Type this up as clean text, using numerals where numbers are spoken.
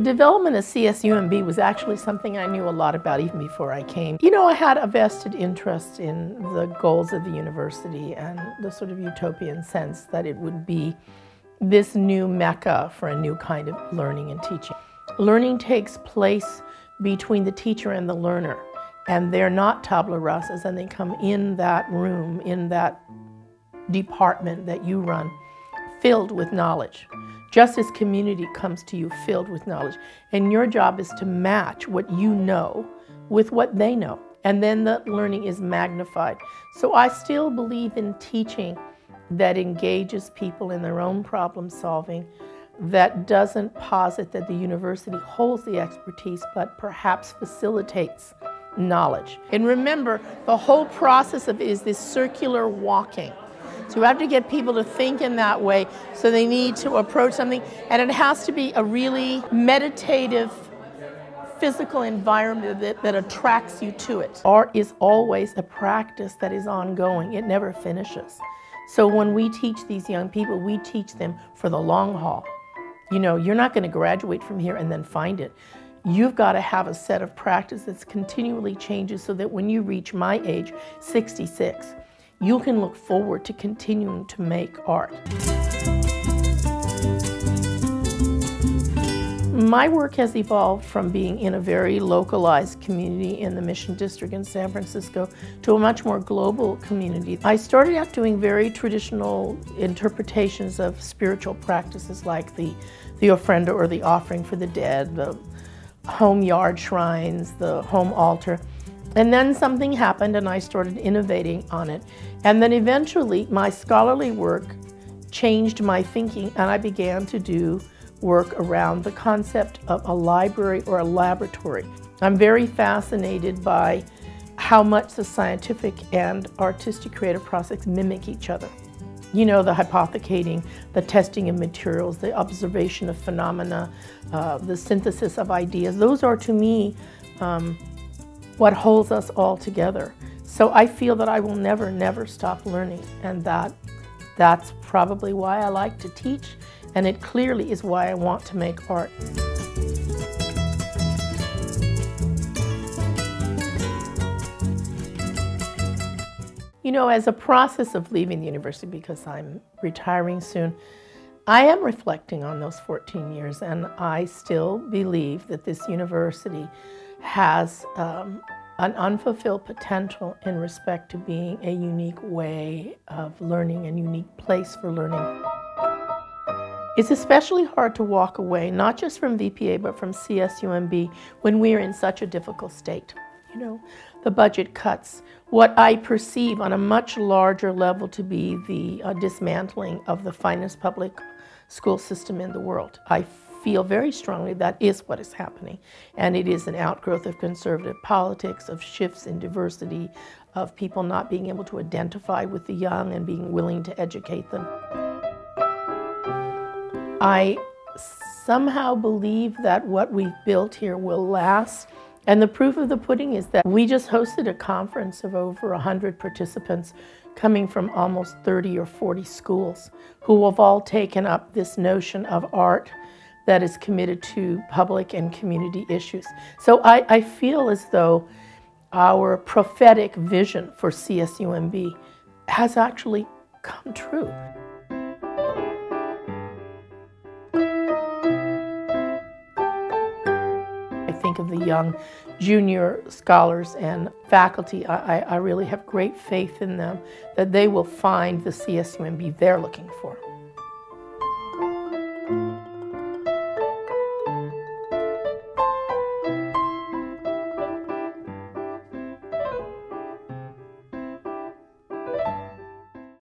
development of CSUMB was actually something I knew a lot about even before I came. You know, I had a vested interest in the goals of the university and the sort of utopian sense that it would be this new mecca for a new kind of learning and teaching. Learning takes place between the teacher and the learner, and they're not tabula rasas, and they come in that room, in that department that you run, filled with knowledge. Just as community comes to you filled with knowledge. And your job is to match what you know with what they know. And then the learning is magnified. So I still believe in teaching that engages people in their own problem solving, that doesn't posit that the university holds the expertise, but perhaps facilitates knowledge. And remember, the whole process of it is this circular walking. So you have to get people to think in that way, so they need to approach something, and it has to be a really meditative, physical environment that attracts you to it. Art is always a practice that is ongoing. It never finishes. So when we teach these young people, we teach them for the long haul. You know, you're not going to graduate from here and then find it. You've got to have a set of practice that continually changes so that when you reach my age, 66, you can look forward to continuing to make art. My work has evolved from being in a very localized community in the Mission District in San Francisco to a much more global community. I started out doing very traditional interpretations of spiritual practices like the ofrenda or the offering for the dead, the home yard shrines, the home altar. And then something happened and I started innovating on it. And then eventually my scholarly work changed my thinking, and I began to do work around the concept of a library or a laboratory. I'm very fascinated by how much the scientific and artistic creative process mimic each other. You know, the hypothecating, the testing of materials, the observation of phenomena, the synthesis of ideas. Those are, to me, what holds us all together. So I feel that I will never, never stop learning, and that's probably why I like to teach, and it clearly is why I want to make art. You know, as a process of leaving the university, because I'm retiring soon, I am reflecting on those 14 years, and I still believe that this university has an unfulfilled potential in respect to being a unique way of learning and unique place for learning. It's especially hard to walk away, not just from VPA, but from CSUMB when we are in such a difficult state. You know, the budget cuts, what I perceive on a much larger level to be the dismantling of the finest public school system in the world. I feel very strongly that is what is happening, and it is an outgrowth of conservative politics, of shifts in diversity, of people not being able to identify with the young and being willing to educate them. I somehow believe that what we've built here will last, and the proof of the pudding is that we just hosted a conference of over 100 participants coming from almost 30 or 40 schools who have all taken up this notion of art that is committed to public and community issues. So I feel as though our prophetic vision for CSUMB has actually come true. I think of the young junior scholars and faculty. I really have great faith in them that they will find the CSUMB they're looking for.